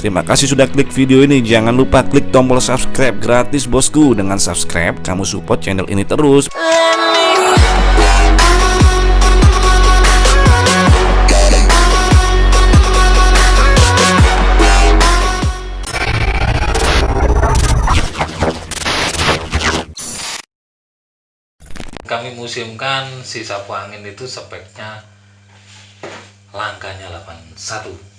Terima kasih sudah klik video ini. Jangan lupa klik tombol subscribe gratis bosku. Dengan subscribe kamu support channel ini terus. Kami museumkan si sapu angin itu speknya langkahnya 81.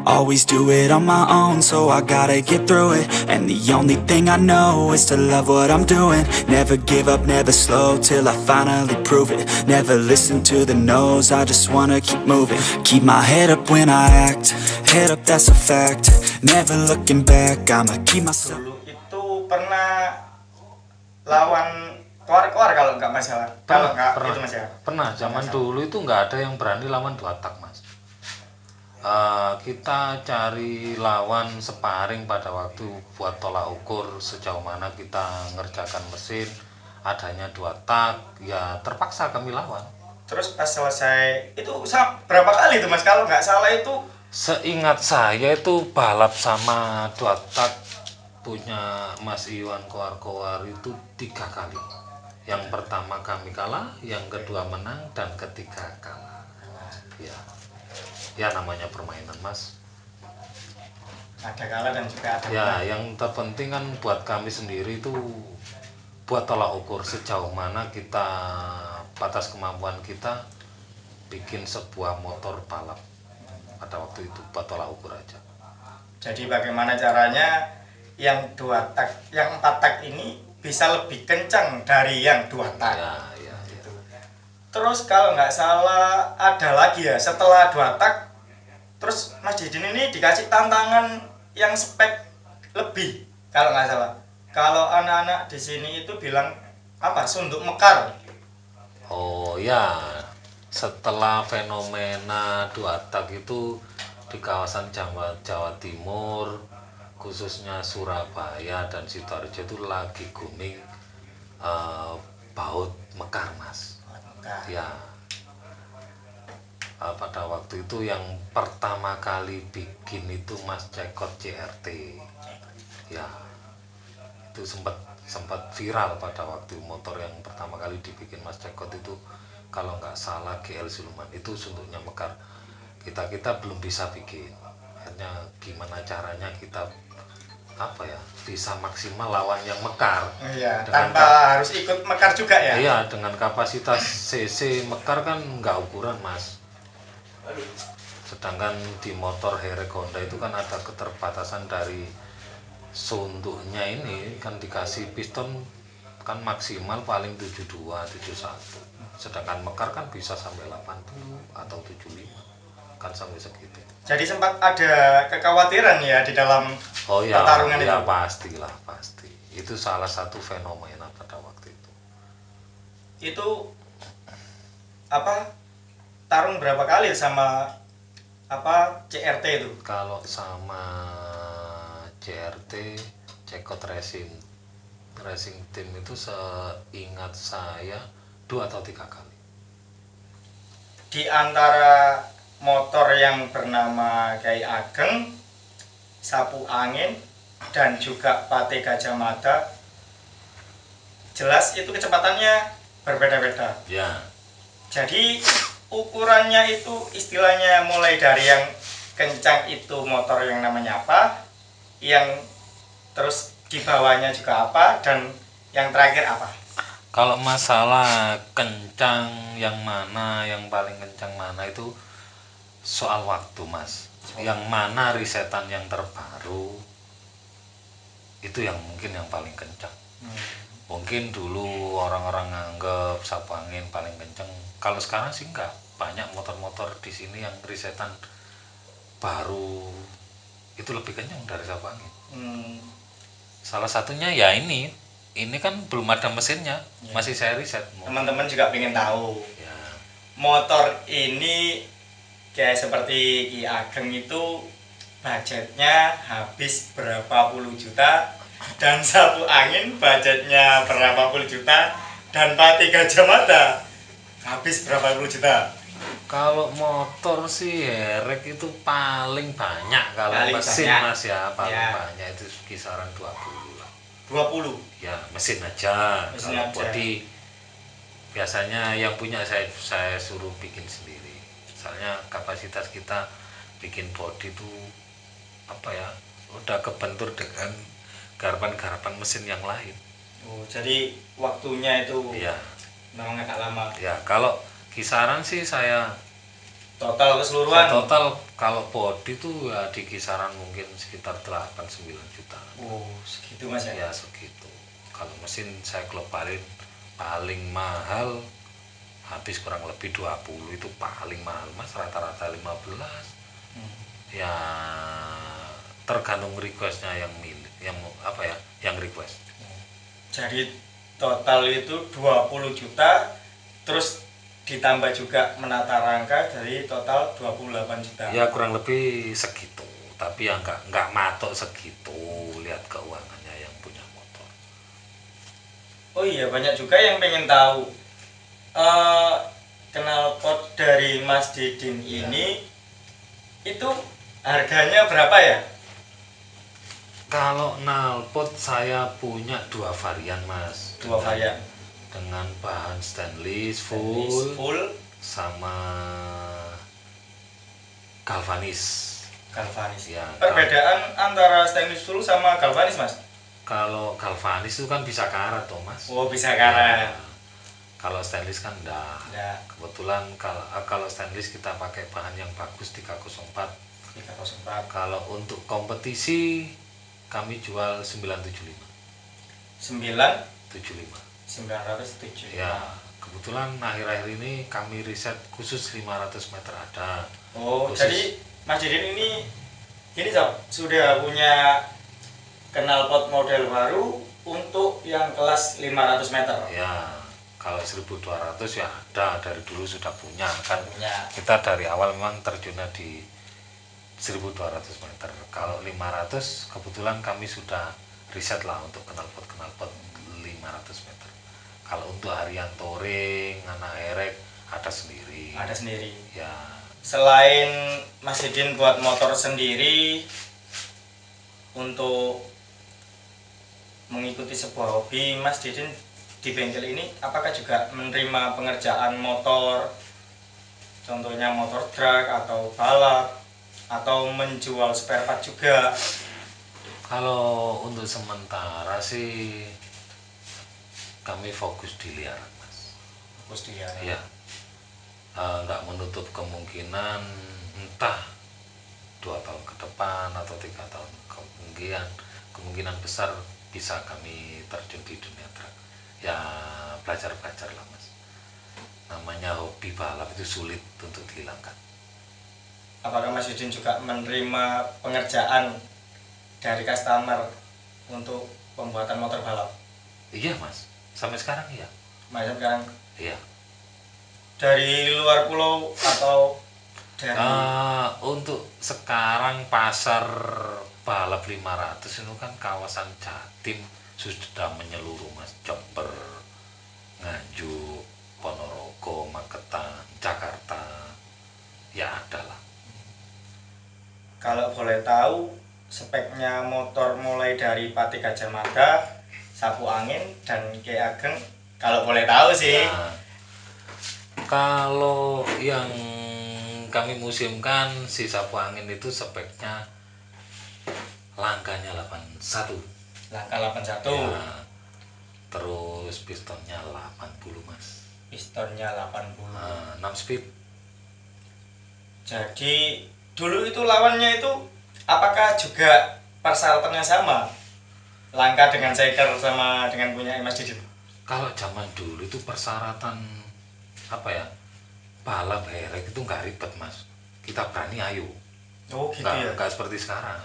Always do it on my own, so I gotta get through it. And the only thing I know is to love what I'm doing. Never give up, never slow, till I finally prove it. Never listen to the no's, I just wanna keep moving. Keep my head up when I act, head up, that's a fact. Never looking back, I'ma keep myself. Dulu itu pernah lawan keluar kalau nggak masalah. Kalau nggak itu mas ya. Pernah, zaman dulu itu nggak ada yang berani lawan 2 tak mas. Kita cari lawan sparring pada waktu buat tolak ukur sejauh mana kita ngerjakan mesin, adanya 2 tak, ya terpaksa kami lawan. Terus pas selesai itu berapa kali itu mas? Kalau nggak salah itu seingat saya itu balap sama 2 tak punya Mas Iwan Kowar-Kowar itu 3 kali. Yang pertama kami kalah, yang kedua menang, dan ketiga kalah. Ya namanya permainan mas. ada kalah dan juga ada Ya menang. yang terpenting kan buat kami sendiri itu buat tolak ukur sejauh mana kita batas kemampuan kita bikin sebuah motor balap pada waktu itu, buat tolak ukur aja. Jadi bagaimana caranya yang 2 tak, yang 4 tak ini bisa lebih kencang dari yang 2 tak. Ya. Gitu. Terus kalau nggak salah ada lagi ya setelah 2 tak. Terus Mas Didin ini dikasih tantangan yang spek lebih kalau nggak salah. Kalau anak-anak di sini itu bilang apa? Sunduk mekar. Oh ya, setelah fenomena 2 tak itu di kawasan Jawa Timur, khususnya Surabaya dan Sidoarjo itu lagi booming baut mekar mas. Ya, pada waktu itu yang pertama kali bikin itu Mas Cekot CRT. Ya, itu sempat viral pada waktu motor yang pertama kali dibikin Mas Cekot itu, kalau nggak salah GL Siluman, itu suntuknya mekar. Kita belum bisa bikin. Akhirnya gimana caranya kita bisa maksimal lawan yang mekar. Iya, tanpa harus ikut mekar juga ya. Iya, dengan kapasitas cc mekar kan nggak ukuran mas. Sedangkan di motor Herek Honda itu kan ada keterbatasan dari suntuknya, ini kan dikasih piston kan maksimal paling 72, 71. Sedangkan mekar kan bisa sampai 80 atau 75, kan sampai segitu. Jadi sempat ada kekhawatiran ya di dalam pertarungan itu. Ya pastilah, pasti. Itu salah satu fenomena pada waktu itu. Itu tarung berapa kali sama CRT itu? Kalau sama CRT, Cekot Racing Team itu seingat saya 2 atau 3 kali. Di antara motor yang bernama Kiai Ageng, Sapu Angin, dan juga Pate Gajah Mada, jelas itu kecepatannya berbeda-beda. Ya. Jadi ukurannya itu istilahnya mulai dari yang kencang itu motor yang namanya apa, yang terus di bawahnya juga apa, dan yang terakhir apa? Kalau masalah kencang yang mana, yang paling kencang mana itu soal waktu mas. Yang mana risetan yang terbaru itu yang mungkin yang paling kencang. Mungkin dulu orang-orang nganggep sapu angin paling kencang. Kalau sekarang sih enggak. Banyak motor-motor di sini yang risetan baru itu lebih kencang dari sapu angin. Salah satunya ya ini kan belum ada mesinnya, masih saya riset. Teman-teman juga pengen tahu. Ya. Motor ini kayak seperti Ki Ageng itu budgetnya habis berapa puluh juta Dan sapu angin budgetnya berapa puluh juta, dan pati Gajah Mada habis berapa puluh juta. Kalau motor sih herek itu paling banyak, kalau Paling mesin banyak. mas ya paling Ya. banyak itu kisaran 20 lah 20. ya, mesin aja. Mesin Kalau aja. body biasanya yang punya saya suruh bikin sendiri, soalnya kapasitas kita bikin body itu apa ya, udah kebentur dengan garapan-garapan mesin yang lain. Oh, jadi waktunya itu Ya, memang agak lama. ya kalau kisaran sih saya Total keseluruhan. total kalau body tuh ya di kisaran mungkin sekitar 8-9 juta. Oh, segitu Mas ya. Ya segitu. Kalau mesin saya keluarin paling mahal habis kurang lebih 20, itu paling mahal mas, rata-rata 15. Ya tergantung requestnya yang milik, yang apa ya, yang request. Jadi total itu 20 juta, terus ditambah juga menata rangka, dari total 28 juta. Ya kurang lebih segitu, tapi ya nggak matok segitu, lihat keuangannya yang punya motor. Oh iya, banyak juga yang pengen tahu knalpot dari Mas Didin ini itu harganya berapa ya? Kalau knalpot saya punya 2 varian mas. Dua varian. Dengan bahan stainless Full full sama galvanis. galvanis. Ya, Perbedaan antara stainless full sama galvanis Mas? kalau galvanis itu kan bisa karat toh mas. Oh, bisa karat. Ya, kalau stainless kan enggak. Ya, Kebetulan kalau stainless kita pakai bahan yang bagus 304. 304. Kalau untuk kompetisi kami jual 975. 75. 975. Ya, kebetulan akhir-akhir ini kami riset khusus 500 meter ada. Oh, Khusus. jadi Mas Didin ini Sob, sudah punya knalpot model baru untuk yang kelas 500 meter. Ya, kalau 1200 ya ada, dari dulu sudah punya kan. Punya. Kita dari awal memang terjunnya di 1200 meter. Kalau 500 kebetulan kami sudah riset lah untuk knalpot 500 meter. Kalau untuk harian touring, anak erek ada sendiri. Ada sendiri. Ya, Selain Mas Didin buat motor sendiri untuk mengikuti sebuah hobi, Mas Didin di bengkel ini apakah juga menerima pengerjaan motor, contohnya motor drag atau balap, atau menjual spare part juga? kalau untuk sementara sih kami fokus di liaran mas. Fokus dia. Ya, nggak menutup kemungkinan entah 2 tahun ke depan atau 3 tahun kemungkinan besar bisa kami terjun di dunia truk. Ya belajar lah mas. Namanya hobi balap itu sulit untuk dihilangkan. Apakah Mas Didin juga menerima pengerjaan dari customer untuk pembuatan motor balap? Iya mas, sampai sekarang iya. Mas sekarang Iya. dari luar pulau atau dari Untuk sekarang pasar balap 500 itu kan kawasan Jatim sudah menyeluruh mas. Jember, Nganjuk, Ponorogo, Magetan, Jakarta, ya ada lah. kalau boleh tahu speknya motor mulai dari pati Gajah Mada, sapu angin, dan Ki Ageng, kalau boleh tahu sih. Nah, kalau yang kami museumkan si sapu angin itu speknya langkahnya 81. Langkah 81, Ya, terus pistonnya 80 mas. pistonnya 80. 6 speed. Jadi dulu itu lawannya itu apakah juga persyaratannya sama? Langkah dengan Zeker sama dengan punya Mas Didin? Kalau zaman dulu itu persyaratan apa ya, balap herek itu nggak ribet mas, kita berani ayo, Oh gitu ya. nggak seperti sekarang.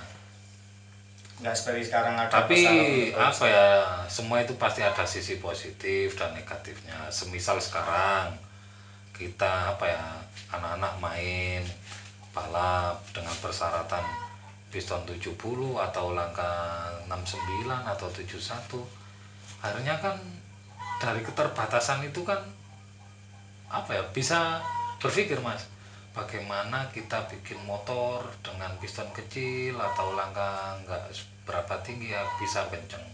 Nggak seperti sekarang ada Tapi persyaratan. apa ya, semua itu pasti ada sisi positif dan negatifnya. Semisal sekarang kita apa ya, anak-anak main balap dengan persyaratan piston 70 atau langkah 69 atau 71. Akhirnya kan dari keterbatasan itu kan apa ya, bisa berpikir Mas, bagaimana kita bikin motor dengan piston kecil atau langkah nggak berapa tinggi ya bisa kenceng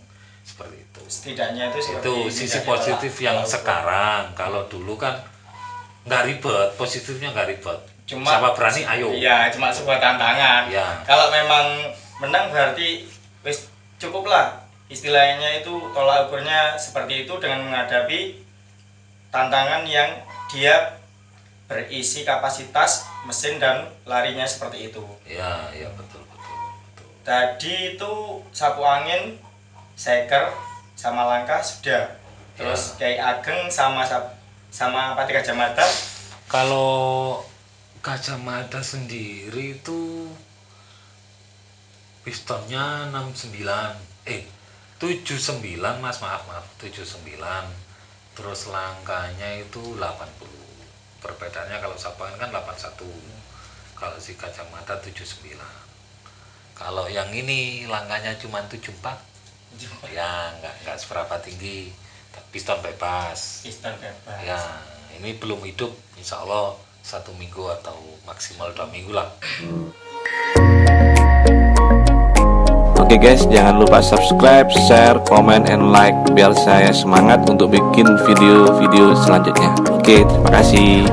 seperti itu. Setidaknya itu seperti Itu sisi positif yang sekarang. Kalau dulu kan nggak ribet, positifnya nggak ribet. Siapa berani ayo. Iya, cuma sebuah tantangan. Ya. Kalau memang menang berarti wis cukup lah. Istilahnya itu tolak ukurnya seperti itu dengan menghadapi tantangan yang dia berisi kapasitas mesin dan larinya seperti itu. Ya, ya betul. Tadi itu sapu angin, seker sama langkah sudah. Terus kayak Ageng sama Pati Gajah Mada. Kalau Gajah Mada sendiri itu pistonnya 79 Mas, maaf 79. Terus langkahnya itu 80. Perbedaannya kalau sapu angin kan 81. Kalau si Gajah Mada 79. Kalau yang ini langkahnya cuma 74. Ya nggak seberapa tinggi. Piston bebas. Ya, ini belum hidup, insya Allah 1 minggu atau maksimal 2 minggu lah. Oke guys, jangan lupa subscribe, share, comment, and like biar saya semangat untuk bikin video-video selanjutnya. Oke, terima kasih.